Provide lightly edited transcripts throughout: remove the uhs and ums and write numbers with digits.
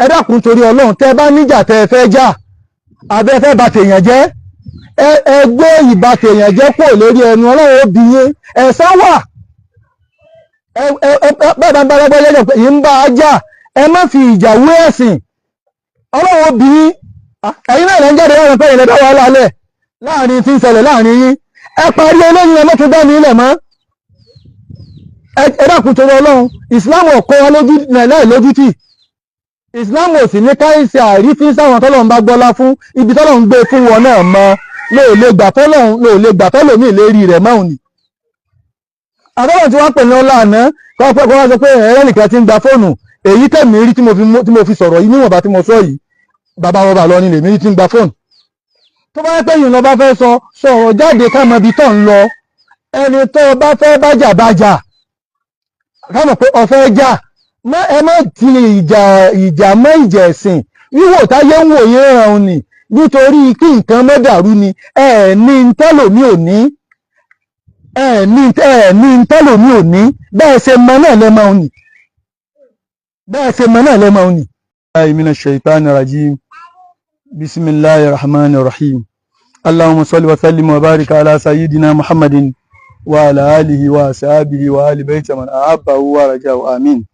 ẹ dákun torí Ọlọ́run tẹ́ bá níjà tẹ́ fẹ́ jà abẹ́ fẹ́ bà tèèyàn jẹ́ ẹ gbé ìbà tèèyàn jẹ́ kúrò lórí ẹnu Ọlọ́run ó bi yín ẹ̀san wà bẹ́ẹ̀ bá ń bá lọ́gbọ́ lẹ́jọ́ pé yìí ń bá a jà ẹ má fi ìjà wé ẹ̀sìn Ọlọ́run ó bi yín ẹ̀yin náà lẹ́ ń jáde láwọn pẹ́yìn lẹ́dá wàhálà lẹ̀ láàrin tí ń ṣẹlẹ̀ láàrin yín ẹ parí eléyìí ẹ mọ́tò dá ní ilẹ̀ mọ́ ẹ dákun torí Ọlọ́run ìsìláàmù ọ̀kọ́ wa lójútì ìsìláàmù ò sì ní káyìsì àrífín sáwọn tọ́lọ́run bá gbọ́lá fún ibi tọ́lọ́run gbé fún wọn náà mọ́ lóòlé gbà tọ́lọ́mì lérí rẹ̀ máa ní. àtọ́lọ́run tí wọ́n pè ní ọlá àná kọ́ pẹ́ kọ́ wá sọ pé ẹ̀rẹ́ nìkan ti ń gba fóònù èyí tẹ̀mí rí tí mo fi sọ̀rọ̀ yìí níwọ̀nba tí mo sọ yìí bàbá wọn bà lọ ní lèmi rí tí ń gba fóònù. tó bá yẹ pé yìí lọ bá fẹ́ sọ sọ̀rọ̀ jáde ká mọ ibi tó ń lọ ẹni tó bá fẹ́ bájà ká mọ̀ pé ọ̀fẹ́ jà ẹ má ti ìjà mọ́ ìjà ẹ̀sìn wíwò táyé ń wò yín ràn ún ni nítorí kí nǹkan má dàrú ni ní tẹ́lòmí ò ní tẹ́lòmí ò ní bẹ́ẹ̀ ṣe mọ náà lẹ́mọ̀ ún ni mina shaitanir rajim bismillahir rahmanir rahim allahumma salli wa sallim wa barik ala sayyidina muhammadin wa ala alihi wa ashabihi wa ali baiti man ahabbahu wa rajahu amin.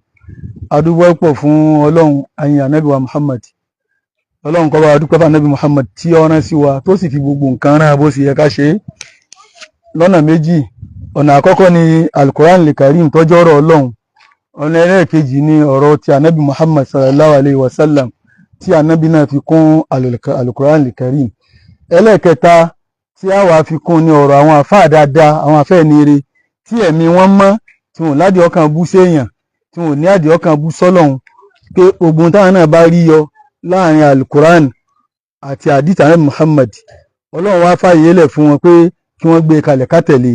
Adúgbò pọ̀ fún Ọlọ́run ayin ànábì wa Muhammad Ọlọ́run kó bá wa dúpẹ́ fún ànábì Muhammad tí ó rán sí wa tó sì fi gbogbo nǹkan rán bó sì yẹ ká ṣe lọ́nà méjì. Ọ̀nà àkọ́kọ́ ni Al-Qur'an Al-Karim tó jẹ́ ọ̀rọ̀ Ọlọ́run, ọ̀nà ẹlẹ́ẹ̀kejì ni ọ̀rọ̀ ti ànábì Muhammad sallallahu alayhi wa sallam tí ànábì náà fi kún Al-Qur'an Al-Karim. Ẹlẹ́ẹ̀kẹta tí a wá fi kún ni ọ̀rọ̀ àwọn àfáà dáadáa, àwọn àfẹ́ nire tí ẹ̀mí wọn mọ́ tí wọn ládìí ọkàn bú séèyàn tí wọn ò ní àdìí ọkàn bú sọ́lọ́hun pé ogun táwọn náà bá rí yọ láàrin Al-Qur'an àti àdìtà ànábì Muhammad Ọlọ́run wá fàyè lẹ̀ fún wọn pé kí wọ́n gbé kalẹ̀ ká tẹ̀lé.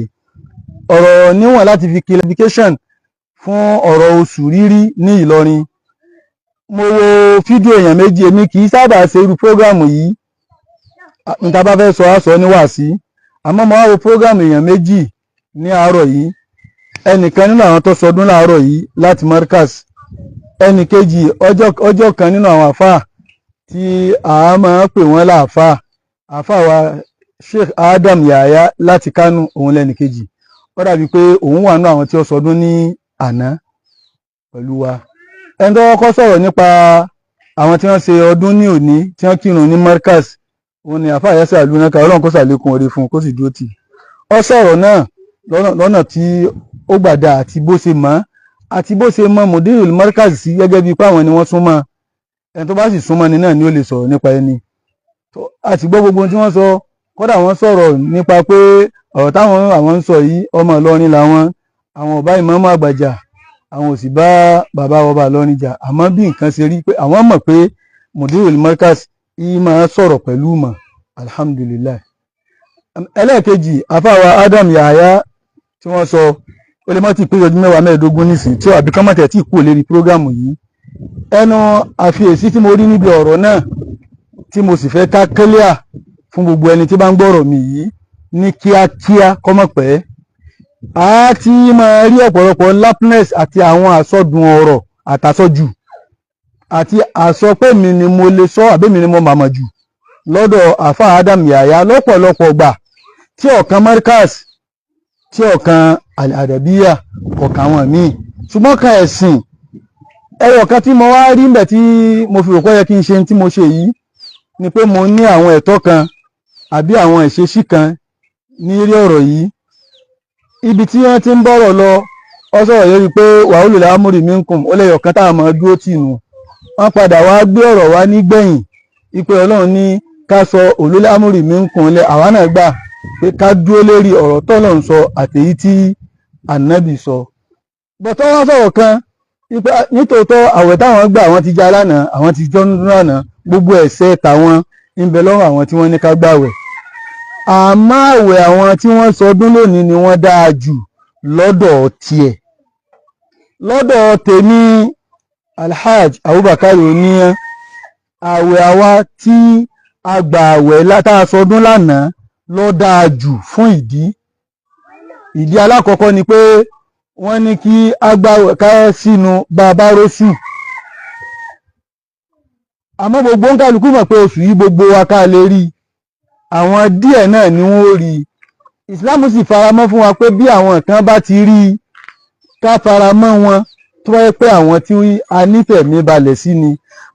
Ọ̀rọ̀ níwọ̀n láti fi clarification fún ọ̀rọ̀ oṣù rírí ní Ìlọrin. Mo wo fídíò èèyàn méjì, èmi kì í sábà ṣe irú prógrámù yìí níta bá fẹ́ sọ á sọ níwàásí, àmọ́ mo wá wo prógrámù èèyàn méjì ní àárọ̀ yìí. Ẹnìkan nínú àwọn tó sọdún láàárọ̀ yìí láti Markaz, ẹnì kejì ọjọ́ kan nínú àwọn àfáà tí a máa pè wọ́n láàfáà, àfáà wa Sheikh Adam Yahya láti Kánò, òun lẹ́nì kejì. Ó dàbí pé òun wà nínú àwọn tí ó sọdún ní àná pẹ̀lú wa. Ẹni tó kọ́kọ́ sọ̀rọ̀ nípa àwọn tí wọ́n ṣe ọdún ní òní tí wọ́n kírun ní Markaz, òun ni àfáà Yẹ́sẹ̀ àlùnáka, Ọlọ́run kó ṣàlékún oore fún un kó sì dúró tì. Ó sọ̀rọ̀ náà lọ́nà tí ó gbàdá àti bó ṣe mọ̀ àti bó ṣe mọ̀ Mudirul Markaz sí gẹ́gẹ́ bíi pé àwọn ni wọ́n súnmọ́, ẹni tó bá sì súnmọ́ ni náà ni ó lè sọ̀rọ̀ nípa ẹni. Àti gbọ́ gbogbo tí wọ́n sọ, kódà wọ́n sọ̀rọ̀ nípa pé ọ̀rọ̀ táwọn àwọn ń sọ yìí ọmọ Ìlọrin làwọn, àwọn ò bá ìmáàmù àgbà jà, àwọn ò sì bá bàbá ọba Ìlọrin jà, àmọ́ bí nǹkan ṣe rí pé àwọn mọ̀ pé Mudirul Markaz yìí máa sọ̀rọ̀ pẹ̀lú mọ̀, alhamdulillah. Ẹlẹ́ẹ̀kejì àfáà wa Adam Yahya tí wọ́n sọ ó lè má ti pé ọdún 10-15 nísìn tí ó àbí kán mọ̀tẹ̀ tí kú lérí prógrámù yìí. Ẹnu àfiyèsí tí mo rí níbi ọ̀rọ̀ náà tí mo sì fẹ́ ká clear fún gbogbo ẹni tí bá ń gbọ́rọ̀ mi yìí ní kíákíá kọ́mọ̀ pẹ́. A ti máa rí ọ̀pọ̀lọpọ̀ lapness àti àwọn àsọdùn ọ̀rọ̀ àtàsọjù àti àsọpé mi ni mo lè sọ àbí mi ni mo màmá jù lọ́dọ̀ àfáà Adam Yahya lọ́pọ̀lọpọ̀ gbà tí ọ̀kan Markaz tí ọ̀kan Al-Adabiyya ọ̀kan àwọn míì, ṣùgbọ́n kan ẹ̀sìn ẹyọ kan tí mo wá rí ńbẹ̀ tí mo fi rò pé yẹ kí n ṣe tí mo ṣe yìí ni pé mo ní àwọn ẹ̀tọ́ kan àbí àwọn ìṣesí kan ní rí ọ̀rọ̀ yìí. Ibi tí wọ́n ti ń bọ̀rọ̀ lọ ọ sọ̀rọ̀ yẹ́ wípé wa ulul amri minkum ó lẹ́yọ̀ kan táwọn máa dúró tì nù. Wọ́n padà wá gbé ọ̀rọ̀ wá nígbẹ̀yìn wípé Ọlọ́run ní ká sọ ulul amri minkum lẹ́ àwa náà gbà pé ká dúró lérí ọ̀rọ̀ tọ́lọ́run sọ àtèyí tí ànábì sọ. Bọ̀tọ́ wọ́n sọ̀rọ̀ kan nítòótọ́ àwẹ̀ táwọn gbà àwọn ti já lánàá, àwọn ti jọ́ nínú lánàá, gbogbo ẹ̀ṣẹ̀ tàwọn ń bẹ lọ́wọ́ àwọn tí wọ́n ní ká gbàwẹ̀. Àmọ́ àwẹ̀ àwọn tí wọ́n sọdún lónìí ni wọ́n dáa jù lọ́dọ̀ tiẹ̀. Lọ́dọ̀ tèmi Alhaj Abubakar Oniyan, àwẹ̀ àwa tí a gbà àwẹ̀ látà sọdún lánàá ló dáa jù fún ìdí. Ìdí alákọ̀ọ́kọ́ ni pé wọ́n ní kí a gbàwẹ̀ ká sínú bàbá róṣù. àmọ́ gbogbo ń kálukú mọ̀ pé oṣù yìí gbogbo wa ká lè rí àwọn díẹ̀ náà ni wọ́n rí ìsìláàmù sì faramọ́ fún wa pé bí àwọn kan bá ti rí ká faramọ́ wọn tó wáyé pé àwọn tí a nífẹ̀ẹ́ mi balẹ̀ sí ni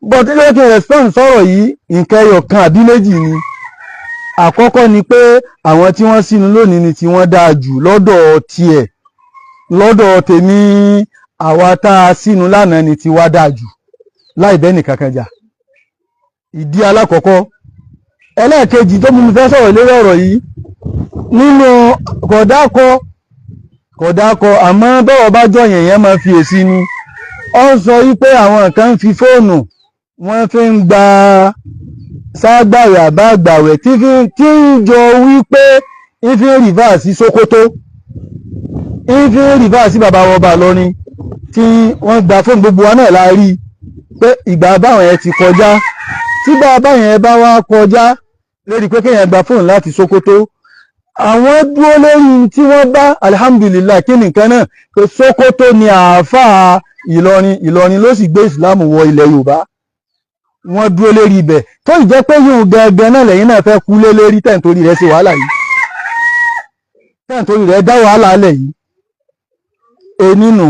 but ilé kí n respond sọ̀rọ̀ yìí nǹkan ẹyọ kan àbí méjì ni àkọ́kọ́ ni pé àwọn tí wọ́n sínú lónìí ni tí wọ́n dáa jù lọ́dọ̀ tiẹ̀ lọ́dọ̀ tèmi àwa tá a sínú lánàá ni tí wá dáa jù láì bẹ́ẹ̀ nìkan kan jà ìdí alákọ̀ọ́kọ́ ẹlẹ́ẹ̀kejì tó mú mi fẹ́ sọ̀rọ̀ lórí ọ̀rọ̀ yìí nínú kọ̀dákọ àmọ́ bọ́wọ́ bá jọyàn yẹn máa fi èsì ni ó ń sọ wípé àwọn kan fi fóònù wọ́n fi ń gba ságbàwẹ̀ àbágbàwẹ̀ tí ń jọ wípé ìfi ń rìvá sí Sókótó ìfi ń rìvá sí bàbá wọn bá lọ́rin tí wọ́n gba fóònù gbogbo wa náà la rí pé ìgbà báwọn yẹn ti kọjá tí bàbá yẹn bá wá kọjá lórí pé kéèyàn gba fóònù láti Sókótó àwọn dúró lórí tí wọ́n bá alhamdulillah kí nìkan náà pé Sókótó ni àáfàá Ìlọrin ló sì gbé ìsìlámù wọ ilẹ̀ Yorùbá wọ́n dúró lérí ibẹ̀ tó ìjẹ́ pé yóò gẹ́gẹ́ náà lẹ́yìn náà fẹ́ kú lé lérí tẹ́ǹtorí rẹ̀ ṣe wàhálà yìí tẹ́ǹtorí rẹ̀ dá wàhálà alẹ̀ yìí ènìnú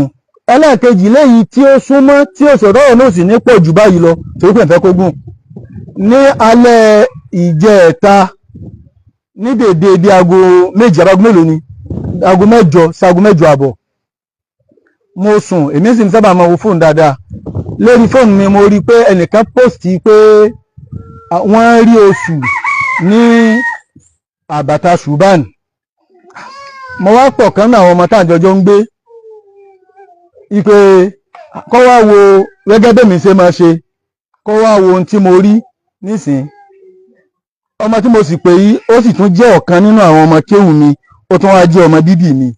ẹlẹ́ẹ̀kejì léyìí tí ó súnmọ́ tí ó sọ̀rọ̀ náà sì ní pọ̀ jù báyìí lọ torí pé ìfẹ́ kó gùn ní alẹ́ ìjẹta ní dèdè bí aago méjì àbágo mélòó ni aago mẹ́jọ sáago mẹ́jọ àbọ̀ mo sùn èmi sì ń sábà máa wo fóònù dáadáa lórí fóònù mi mo rí pé ẹnìkan pósìtì pé wọ́n rí oṣù ní àbàtà ṣùgbọ́n mo wá pọ̀ kan náà àwọn ọmọ tá àjọjọ́ ń gbé ipe kọ́ wá wo gẹ́gẹ́ bẹ́ẹ̀ mi ṣe máa ṣe kọ́ wá wo ohun tí mo rí nísìn ọmọ tí mo sì pè yí ó sì tún jẹ́ ọ̀kan nínú àwọn ọmọ kéwù mi ó tún wá jẹ́ ọmọ bíbí mi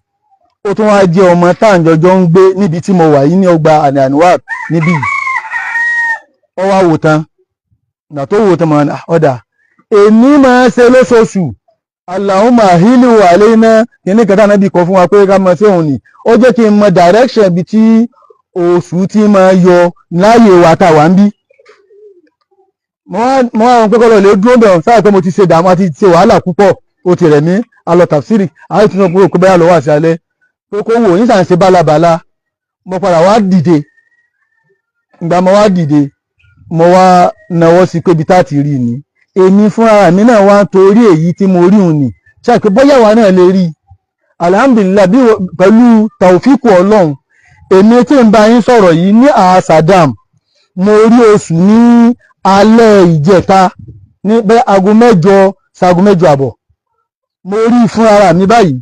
ó tún wá jẹ́ ọmọ tá àjọjọ́ ń gbé níbi tí mo wà yìí ní ọgbà àníwá níbí ó wá wò tán ìgbà tó wò tán mọ̀ ọ̀dà èmi máa ṣe lóṣooṣù Allahumma hilu alaina kìíní kẹta náà bí kọ fún wa pé ká mọ sí òun ni ó jẹ́ kí n mọ direction ibi tí oṣù tí máa yọ láàyè wa tá wà ń bí mo wá wọn pé kọ́lọ̀ lè dúró bẹ̀rùn sáà pé mo ti ṣe dààmú àti ṣe wàhálà púpọ̀ ó ti rẹ̀ mí alọ tafsiri àti tí wọ́n pé báyà lọ́wọ́ àti alẹ́ pé kó wò ní sàn ṣe bálabàla mo padà wá dìde ìgbà mo wá dìde mo wá nawọ́ sí pé ibi tá ti rí ni èmi fúnra mi náà wá torí èyí tí mo rí òun ni ṣàpè bóyá wa náà lè rí alhamdulillah bí pẹ̀lú tàòfíkù ọlọ́run èmi tí ń bá yín sọ̀rọ̀ yìí ní àṣàdàm mo rí oṣù ní alẹ́ ìjẹta ní bẹ́ aago mẹ́jọ sáago mẹ́jọ àbọ̀ mo rí fúnra mi báyìí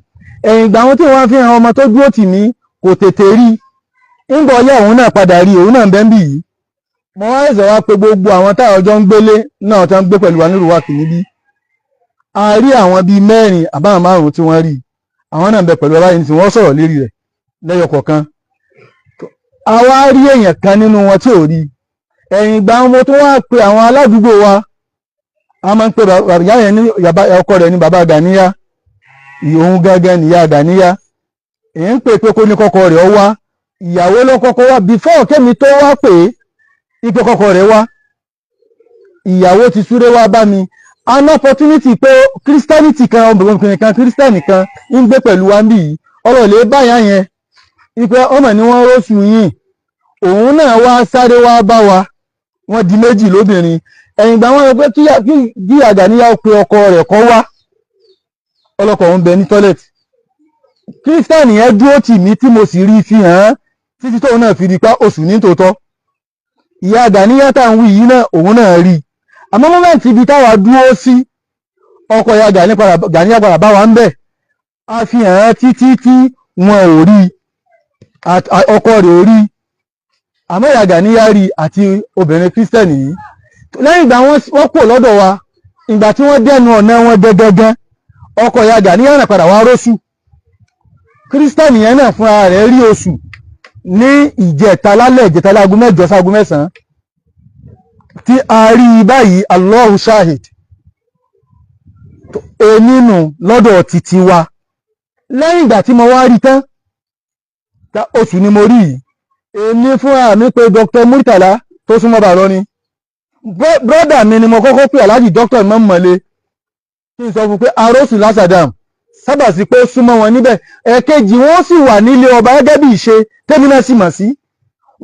ẹ̀yìn ìgbà wọn tí wọ́n fi hàn ọmọ tó dúró tì mí kò tètè rí ńgbà ọyá òun náà padà rí òun náà bẹ́ẹ̀ bì yìí mo wá ẹ̀sẹ̀ wá pé gbogbo àwọn táwọn ọjọ́ ń gbélé náà tó ń gbé pẹ̀lú wa nílùú wa kì níbí a rí àwọn bíi mẹ́rin àbáwọn márùn-ún tí wọ́n rí àwọn náà ń bẹ pẹ̀lú ọlá yìí tí wọ́n sọ̀rọ̀ lérí rẹ̀ lẹ́yọ kọ̀ọ̀kan a wá rí èèyàn kan nínú wọn tí ò rí ẹ̀yìn ìgbà wọn tó wá pe àwọn aládùúgbò wa a máa ń pe bàbá yẹn ní ọkọ rẹ̀ ní bàbá Gàníyá òun gángan nìyá Gàníyá èyí ń pè pé kó ní kọ́kọ́ rẹ̀ ọ wá ìyàwó ló kọ́kọ́ wá before kémi tó wá pè é ipe kọ́kọ́ rẹ̀ wá ìyàwó ti súré wá bá mi an opportunity pé christianity kan obìnrin kan christian kan ń gbé pẹ̀lú wa ń bì yìí ọ̀rọ̀ lè báyà yẹn ipe ọmọ ni wọ́n róṣù yìn òun náà wá sáré wá bá wa wọ́n di méjì lóbìnrin ẹ̀yìn ìgbà wọn rẹ pé kí Àgàníyá pe ọkọ rẹ̀ kọ́ wá ọlọ́kọ̀ òun bẹ ní toilet christian yẹn dúró tì mí tí mo sì rí fi hàn án títí tóun náà fi rí pa oṣù ní tòótọ́ ìyá Gàníyá tá à ń wí yìí náà òun náà rí àmọ́ mọ́mẹ́ǹtì ibi táwa dúró sí ọkọ ìyá Gàníyá padà bá wa ń bẹ̀ a fi hàn án títí tí wọn ò rí ọkọ rẹ̀ ò rí àmọ́ ìyá Gàníyá rí àti obìnrin kírísítẹ́nì yìí lẹ́yìn ìgbà wọ́n kò lọ́dọ̀ wa ìgbà tí wọ́n dẹnu ọ̀nà wọn gẹ́gẹ́gẹ́ ọkọ ìyá Gàníyá náà padà wá róṣù kírísítẹ́nì yẹn náà fúnra rẹ̀ rí oṣù ní ìjẹta lálẹ́ ìjẹta láago mẹ́jọ sáago mẹ́sàn-án tí a rí báyìí Allahu shahid nínú lọ́dọ̀ títí wa lẹ́yìn ìgbà tí mo wá rí tán oṣù ni mo rí yìí èmi fúnra mi pé Dr. Murtala tó súnmọ́ bà lọ́ni brọ́dà mi ni mo kọ́kọ́ pè aláàjì dókítà Imam Mọ̀lé kí n sọ fún pé arósù lásàdàm sábà sí pé ó súnmọ́ wọn níbẹ̀. ẹ̀kejì wọ́n sì wà nílé ọba gẹ́gẹ́ bí ìṣe tẹ́mi náà sì mọ̀ sí.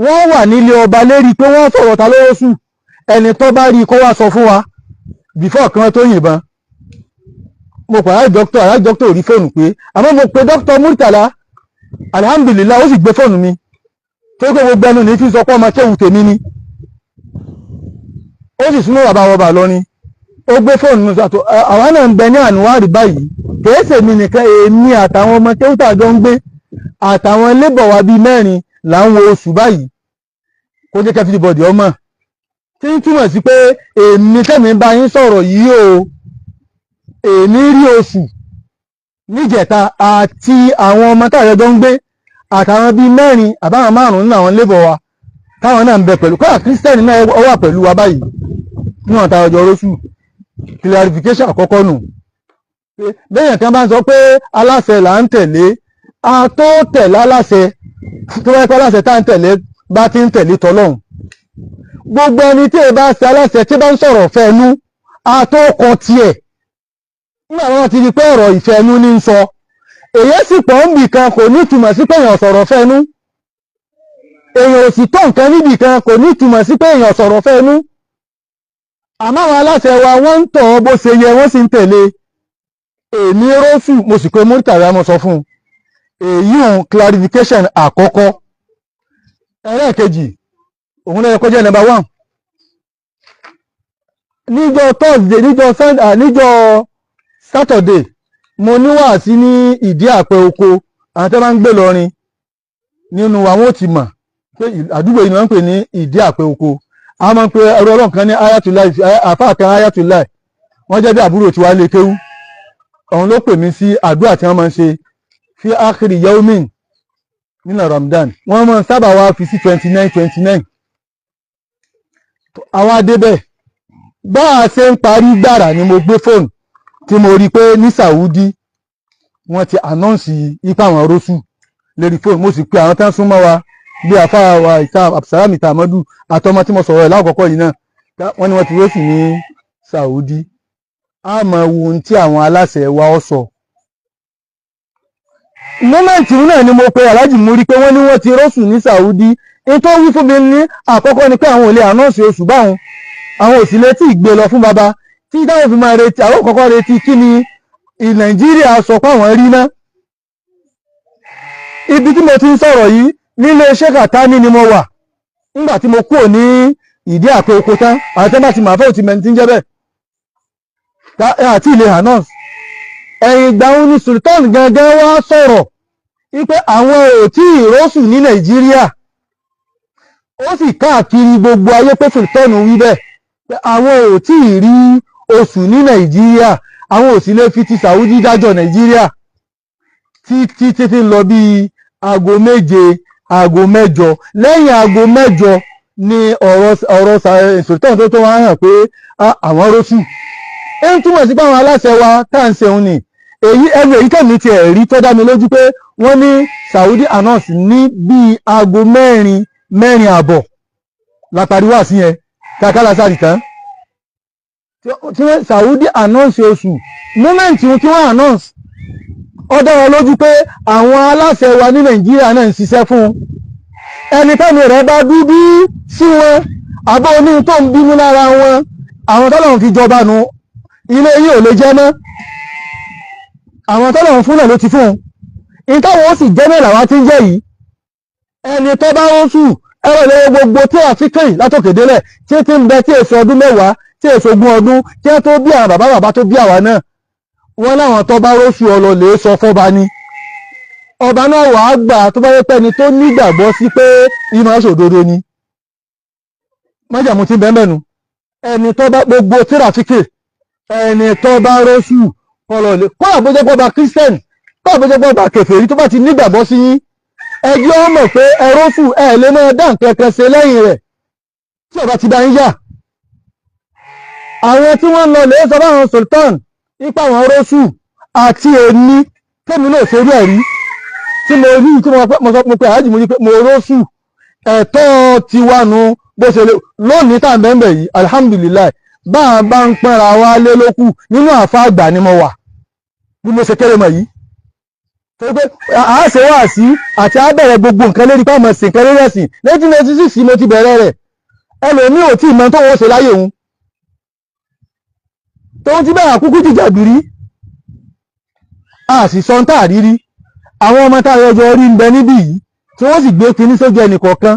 wọ́n wà nílé ọba lérí pé wọ́n sọ̀rọ̀ ta lórósù ẹni tó bá rí kó wá sọ fún wa before kan tó yìnbọn. mo pè aláàjì dókítà ò rí fóònù pé àmọ́ mo pe dókítà Murtala alhamdulillah ó sì gbé fóònù mi tó gbé gbogbo ẹnu ní fi sọ pé ọmọ kéwù tèmi ni ó sì súnmọ́ bàbá wọba lọ́rin ó gbé fóònù mi sàtò àwọn náà ń bẹ ní ànúwárì báyìí kèése mi nìkan èmi àtàwọn ọmọ kéwù tàjọ ń gbé àtàwọn lébọ̀ wa bíi 4 láwọn oṣù báyìí kó jẹ́ kẹ́fì bọ̀dì ọmọ tí ń túmọ̀ sí pé èmi tẹ́mi bá yín sọ̀rọ̀ yìí o èmi rí oṣù níjẹta àti àwọn ọmọ tàjọ ń gbé àtàwọn bíi 4 àbáwọn 5 nínú àwọn lébọ̀ wa táwọn náà ń bẹ pẹ̀lú kọ́lá kírísítẹ́nì náà wà pẹ̀lú wa báyìí níwọ̀n ta ọjọ́ orósù clarification àkọ́kọ́ nù bẹ́yàn kan bá ń sọ pé aláṣẹ là ń tẹ̀lé a tó tẹ̀lé aláṣẹ tó wáyé pé aláṣẹ tá ń tẹ̀lé bá ti ń tẹ̀lé tọlọ́hun gbogbo ẹni tí ẹ bá ṣe aláṣẹ tí bá ń sọ̀rọ̀ fẹ́nu a tó kọ tiẹ̀ nígbà wọn ti di pé ọ̀rọ̀ ìfẹ́nu ní ń sọ èyí sì pọ̀ ń bì kan kò ní ìtumọ̀ sí pé èèyàn sọ̀rọ̀ fẹ́nu èèyàn ò sì tó nǹkan níbì kan kò ní ìtumọ̀ sí pé èèyàn sọ̀rọ̀ fẹ́nu àmọ́ àwọn aláṣẹ wa wọ́n ń tọ̀ bó ṣe yẹ wọ́n sì ń tẹ̀lé èmi rósù mo sì pé Murtala mo sọ fún un èyí òun clarification àkọ́kọ́. ẹlẹ́ẹ̀kejì òun lẹ́yìn kọjá number 1 níjọ́ Thursday níjọ́ Sunday níjọ́ Saturday mo ní wàásí ní ìdí àpẹ oko àwọn tẹ́ máa ń gbé lọrin nínú àwọn ò ti mọ̀ pé àdúgbò yìí ni wọ́n ń pè ní ìdí àpẹ oko a máa ń pe ẹrú ọlọ́run kan ní ayatollah àfáà kan ayatollah wọ́n jẹ́ bí àbúrò tí wàá lè kéwú òun ló pè mí sí àdúrà tí wọ́n máa ń ṣe fi akhiri yaumin nínú Ramadan wọ́n máa ń sábà wá fi sí 29 àwọn adébẹ̀ bá a ṣe ń parí gbàrà ni mo gbé fóònù tí mo rí pé ní Saudi wọ́n ti anọ́ǹsì ipa àwọn rósù lérí fóònù mo sì pe àwọn tán súnmọ́ wa bí àfáà wa Absalami Tamadu àtọmọ tí mo sọ̀rọ̀ ẹ̀ lákọ̀ọ́kọ́ yìí náà wọ́n ní wọ́n ti rósù ní Saudi a mọ̀ wo ohun tí àwọn aláṣẹ wa ọ sọ. mọ́mẹ́ǹtì náà ni mo pe aláàjì mú rí pé wọ́n ní wọ́n ti rósù ní Saudi ní tó wí fún mi ní àkọ́kọ́ ni pé àwọn ò lè anọ́ọ̀sì oṣù báwọn àwọn ò sì lè tí ì gbé lọ fún baba tí táwọn fi máa retí àwọn kọ́kọ́ retí kí ni Nàìjíríà sọ pé àwọn rí ná. ibi tí mo ti ń sọ̀rọ̀ yìí nílé Sheikh Atani ni mo wà nígbà tí mo kúrò ní ìdí àpò oko tán àwọn tẹ́ bá ti máa fẹ́ òtí mẹ́ni tí ń jẹ́ bẹ́ẹ̀ àti ilé hanas ẹ̀yìn ìgbà òun ni Sultan gangan wá sọ̀rọ̀ wípé àwọn ò tí ì rósù ní Nàìjíríà ó sì káàkiri gbogbo ayé pé Sultan wí bẹ́ẹ̀ pé àwọn ò tí ì rí oṣù ní Nàìjíríà àwọn ò sì lè fi ti Saudi dájọ́ Nàìjíríà títí ń lọ bí aago 7 aago 8 lẹ́yìn aago 8 ni ọ̀rọ̀ Sultan tó wá hàn pé àwọn rósù ń túmọ̀ sí pé àwọn aláṣẹ wa tá à ń ṣeun ni èyí tẹ̀mí ti ẹ̀rí tó dá mi lójú pé wọ́n ní Saudi announce ní bíi aago 4 àbọ̀ látàrí wà sí yẹn kàkàlà sáàrì tán tí Saudi announce oṣù mọ́mẹ́ǹtì tí wọ́n announce ó dá wọn lójú pé àwọn aláṣẹ wa ní Nàìjíríà náà ń ṣiṣẹ́ fún ẹni tẹ́mi rẹ̀ bá dúdú sí wọn àbọ̀ oní tó ń bínú lára wọn àwọn tọ́lọ̀ fi jọba nù ilé yìí ò lè jẹ́ mọ́ àwọn tọ́lọ̀ fún náà ló ti fún un ìtàwọn ó sì jẹ́ mẹ́lá wá tí ń jẹ́ yìí ẹni tó bá ń sù ẹ̀rọ lọ́wọ́ gbogbo tí a fi kẹ́yìn látòkèdélẹ̀ tí ti ń bẹ tí èso ọdún 10 tí èso 20 ọdún kí ẹ tó bí àwọn bàbá tó bí àwa náà wọ́n láwọn tó bá rósù ọlọ́lẹ̀ sọ fọ́ba ni ọba náà wàá gbà tó bá yẹ pẹ́ni tó nígbàgbọ́ sí pé ìmọ̀ ṣòdodo ni májàmú ti bẹ́ẹ̀ mẹ́nu ẹni tó bá gbogbo tírafíkì ẹni tó bá rósù ọlọ́lẹ̀ kọ́ àbójẹ́pọ̀ bá kírísítẹ́nì kọ́ àbójẹ́pọ̀ bá kèfèrí tó bá ti nígbàgbọ́ sí yín ẹjọ́ mọ̀ pé ẹrósù ẹ̀ lè máa dá nǹkan kan ṣe lẹ́yìn rẹ̀ tí ọba ti bá ń yà àwọn tí wọ́n lọ lè sọ fáwọn Sultan ipa àwọn rósù àti èmi tẹ́mi náà sórí ẹ̀rí tí mo rí tí mo pé àájì mo rí pé mo rósù ẹ̀tọ́ ti wà nù bó ṣe lè lónìí tá à ń bẹ́ẹ̀ yìí alhamdulillah bá a bá ń pẹ́ra wa lé lókù nínú àfa àgbà ni mo wà bí mo ṣe kéré mọ̀ yìí torí pé a ṣe wá sí àti a bẹ̀rẹ̀ gbogbo nǹkan lérí pàmò sí nǹkan lérí ẹ̀sìn 1996 mo ti bẹ̀rẹ̀ rẹ̀ ẹlòmíì ò tí ì mọ tó wọ́n ṣe láyé òun tóun ti bẹ̀rẹ̀ àkúkú jìjà gbìrí a sì sọ ń tà rírí àwọn ọmọ tá a yọjọ rí ń bẹ níbí yìí tí wọ́n sì gbé kinní sójú ẹnì kọ̀ọ̀kan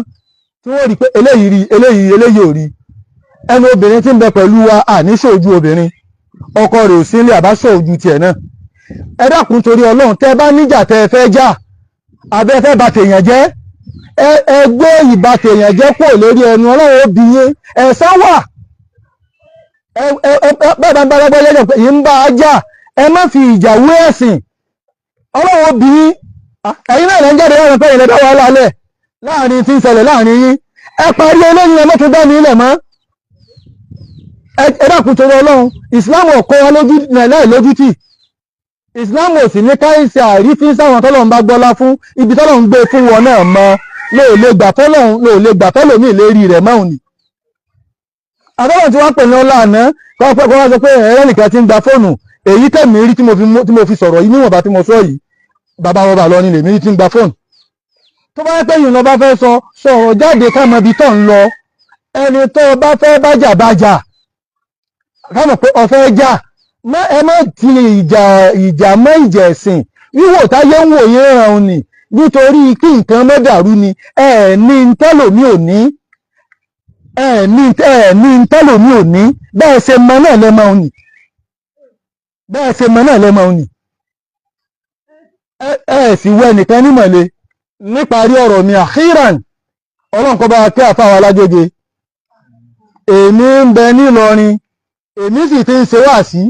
tí wọ́n rí pé eléyìí rí eléyìí ò rí ẹnu obìnrin tí ń bẹ pẹ̀lú wa àníṣe ojú obìnrin ọkọ rẹ̀ ò sí ilé àbáṣọ ojú tiẹ̀ náà ẹ dákun torí Ọlọ́run tẹ́ bá níjà tẹ́ fẹ́ jà abẹ́ fẹ́ bà tèèyàn jẹ́ ẹ gbé ìbà tèèyàn jẹ́ pò lórí ẹnu Ọlọ́run ó bí yín ẹ̀san wà bẹ́ẹ̀ bá ń bá lọ́gbọ́ lẹ́jọ́ pé yìí ń bá a jà ẹ má fi ìjà wé ẹ̀sìn Ọlọ́run ó bí yín ẹ̀yin náà lẹ́ ń jáde láàrin pé ìlẹ̀ dá wàhálà lẹ̀ láàrin tí ń ṣẹlẹ̀ láàrin yín ẹ parí eléyìí ẹ mọ́tò dá mi ilẹ̀ mọ́ ẹ dákun torí Ọlọ́run ìsìláàmù ọ̀kọ́ wa láì lójútì ìsìláàmù ò sì ní káìsì àrífín sáwọn tọ́lọ́run bá gbọ́lá fún ibi tọ́lọ́run gbé fún wọn náà mọ́ lóò lè gbà tọ́lọ́mì lérí rẹ̀ máa ní. àtọ́lọ́run tí wọ́n pè ní ọlá àná kọ́ wọ́n sọ pé ẹ̀rẹ́ nìkan ti ń gba fóònù èyí tẹ̀mí rí tí mo fi sọ̀rọ̀ yìí níwọ̀nba tí mo sọ yìí bàbá wọn bà lọ nílé mi rí tí ń gba fóònù. tó bá pẹ́ yìí lọ bá fẹ́ sọ̀rọ̀ jáde ká mọ ibi tó ń lọ ẹni tó bá fẹ́ bájà ká mọ̀ pé ọ̀fẹ́ jà ẹ má ti ìjà mọ́ ìjà ẹ̀sìn wíwò táyé ń wò yín ràn ní nítorí kí nǹkan má dàrú ni ní tẹ́lòmí ò ní tẹ́lòmí ò ní bẹ́ẹ̀ ṣe mọ náà lẹ́mọ̀ òní sì wọ ẹnìkan nímọ̀lẹ́ níparí ọ̀rọ̀ mi àkíran Ọlọ́run kó bá kí àfáwà lágége èmi ń bẹ nílọrin èmi sì ti ń ṣe wáàsí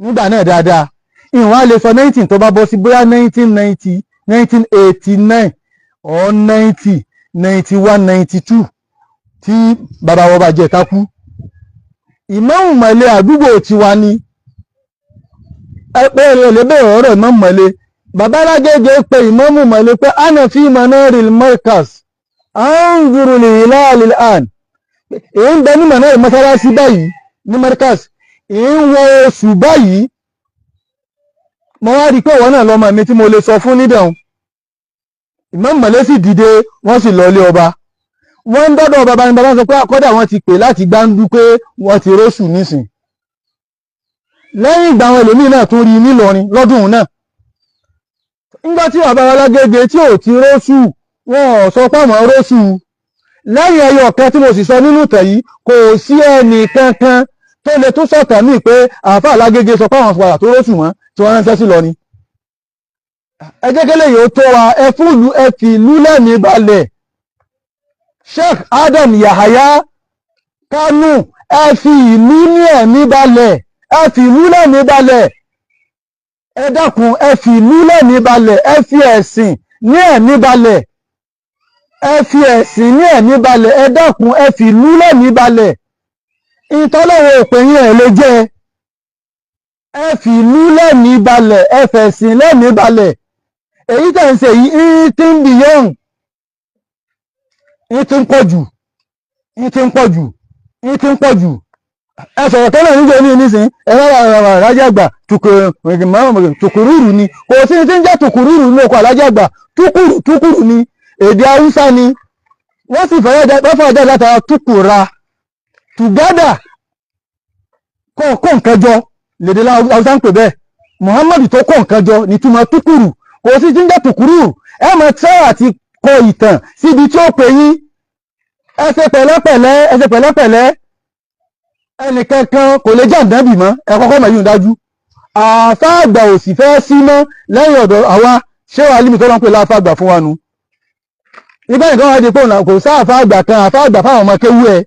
nígbà náà dáadáa ìwọ̀n a lè sọ 19 tó bá bọ́ sí bóyá 1990 1989 or 90 91 92 tí bàbá wọn bá jẹ́ takú ìmáàmù mọ̀lẹ́ àdúgbò tiwa ni ẹgbẹ́ rẹ̀ lè bẹ̀rẹ̀ ọ̀rọ̀ ìmáàmù mọ̀lẹ́ bàbá lágége pé ìmáàmù mọ̀lẹ́ pé ana fi manaril markaz anzuru li hilal an èyí ń bẹ ní manaril mọ́sálásí báyìí ní markaz èyí ń wọ oṣù báyìí mo wá rí pé ìwọ náà lọ́mọ mi tí mo lè sọ fún nídẹ̀hún ìmáàmù mọ̀lẹ́ sì dìde wọ́n sì lọ ilé ọba wọ́n ń dọ́dọ̀ bàbá ní bàbá sọ pé àkọ́dà wọ́n ti pè láti gbáǹdú pé wọ́n ti róṣù nísìn lẹ́yìn ìgbà àwọn ẹlòmíì náà tún rí nílọrin lọ́dún náà nígbà tí bàbá Lágége tí ò ti róṣù wọn ò sọ pàmò róṣù lẹ́yìn ẹyọ ọ̀kan tí mo sì sọ nínú ìtàn yìí kò sí ẹnì kankan tó lè tún sọ̀tàn mí pé àáfàá Lágége sọ pàmò padà tó róṣù wọn tí wọ́n ránṣẹ́ sí lọ ni ẹ jẹ́ kélé yìí ó tó wa ẹ fúlù ẹ fi ìlú lẹ́mìí balẹ̀ Sheikh Adam Yahaya Kanu ẹ fi ìlú ní ẹ̀mí balẹ̀ ẹ fi ìlú lẹ́mìí balẹ̀ ẹ dákun ẹ fi ìlú lẹ́mìí balẹ̀ ẹ fi ẹ̀sìn ní ẹ̀mí balẹ̀ ẹ fi ẹ̀sìn ní ẹ̀mí balẹ̀ ẹ dákun ẹ fi ìlú lẹ́mìí balẹ̀ ìtọ́lọ́wọ́ òpin ẹ̀ lè jẹ́ ẹ fi ìlú lẹ́mìí balẹ̀ ẹ fẹ̀sìn lẹ́mìí balẹ̀ èyí tẹ̀ ń ṣe yìí tí ń bìyàn tí ń pọ̀ jù ẹ sọ̀rọ̀ tẹ́lẹ̀ níjẹ́ ní nísìn ẹ̀rọ alájàgbà tùkùrùrù ni kò sí tí ń jẹ́ tùkùrùrù ní oko alájàgbà túkùrù ni èdè haúsá ni wọ́n sì fẹ́ jáde látara túkùra tùgádà kọ́ nǹkan jọ lèdè haúsá ń pè bẹ́ẹ̀ Muhammadu tó kọ́ nǹkan jọ ní túmọ̀ túkùrù kò sí tí ń jẹ́ tùkùrù ẹ mọ̀ tẹ́ àti kọ ìtàn síbi tí ó pè yín ẹ ṣe pẹ̀lẹ́pẹ̀lẹ́ ẹnìkankan kò lè jẹ́ àdábì mọ́ ẹ kọ́kọ́ mọ̀ yìí dájú àfáàgbà ò sì fẹ́ sí mọ́ lẹ́yìn ọ̀dọ̀ àwa ṣé wàá límì tó lọ́n pè láfáàgbà fún wa nu nígbà nìkan wá di pé kò sá àfáàgbà kan àfáàgbà fáwọn ọmọ kéwú ẹ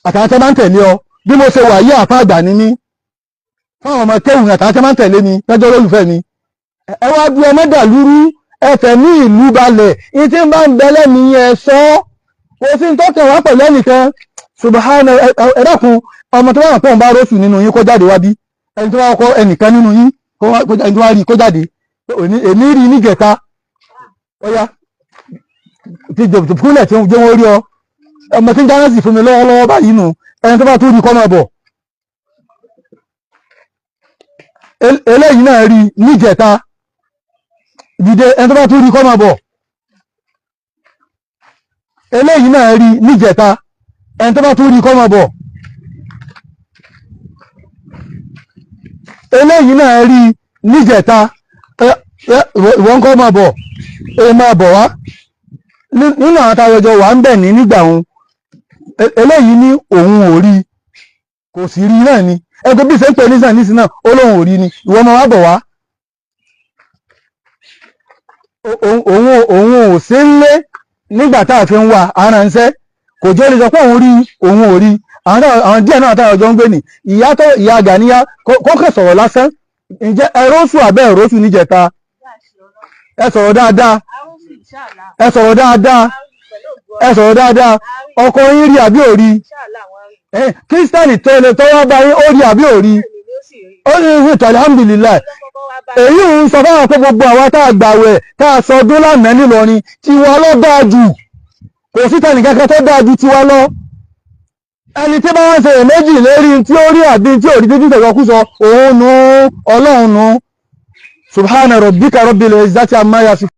àtàwọn tẹ́ máa ń tẹ̀lé ọ bí mo ṣe wà yí àfáàgbà ní mí fáwọn ọmọ kéwú àtàwọn tẹ́ máa ń tẹ̀lé mi tọ́jọ́ olólùfẹ́ mi ẹ wá bí ọmọ dàlúrú ẹfẹ̀ ní ìlú balẹ̀ ní tí ń bá ń bẹ̀lẹ̀ ní ẹ̀ṣọ́ kò sí ń tọ́kẹ̀ wá pẹ̀lú ẹnìkan subahana ẹ̀dàkùn ọmọ tó wà pọ̀ ń bá róṣù nínú yín kó jáde wá bí ẹni tó wá kọ́ ẹnìkan nínú yín ẹni tó wá rí kó jáde èmi rí ní gẹ̀ta ọya ti jòkúlẹ̀ tí wọ́n rí ọ ọmọ tí ń dáná sì fún mi lọ́wọ́lọ́wọ́ báyìí nù, ẹni tó bá tún rí kọ́ máa bọ̀. Eléyìí náà rí níjẹta, dìde, ẹni tó bá tún rí kọ́ máa bọ̀. Eléyìí náà rí níjẹta, ẹni tó bá tún rí kọ́ máa bọ̀. Eléyìí náà rí níjẹta, ìwọ́n kọ́ máa bọ̀, máa bọ̀ wá. Nínú àwọn táwọjọ wà ń bẹ̀ ní nígbà òun, eléyìí ní òun ò rí, kò sì rí náà ni, ẹgbẹ́ bí ṣe ń pè ní sàn nísìn náà ó lóun ò rí ni, ìwọ́n máa wá bọ̀ wá. Òun ò sí nlé nígbà tá a fi ń wà aránṣẹ́, kò jẹ́ lè sọ pé òun rí, òun ò rí. Àwọn díẹ̀ náà táwọjọ ń gbé ní ìyá Gàníyá kọ́kẹ́ sọ̀rọ̀ lásán. Ǹjẹ́ ẹ̀rọ́sù àbẹ́ ẹ̀rọ́sù níjẹta? Ẹ sọ̀rọ̀ dáadáa, ẹ sọ̀rọ̀ dáadáa, ẹ sọ̀rọ̀ dáadáa. Ọkọ yín rí àbí ò rí? Kírísítẹ́nì tọ́wọ́ bá yín ó rí àbí ò rí? Ó ní ìwé alhamdulillah. Èyí ń sọ fáwọn pé gbogbo àwa tá a gbàwẹ̀ tá a sọdún lánàá nílọrin tiwa ló dáa jù, kò sí tẹnì kankan tó dáa ju tiwa lọ. Ẹni tí bá wọ́n ṣe èméjì lérí tí ó rí àbí tí ò rí títí tẹ̀sọ̀kúsọ òun nu Ọlọ́run nu. Subhana rabbika rabbil izzati amma yasifun.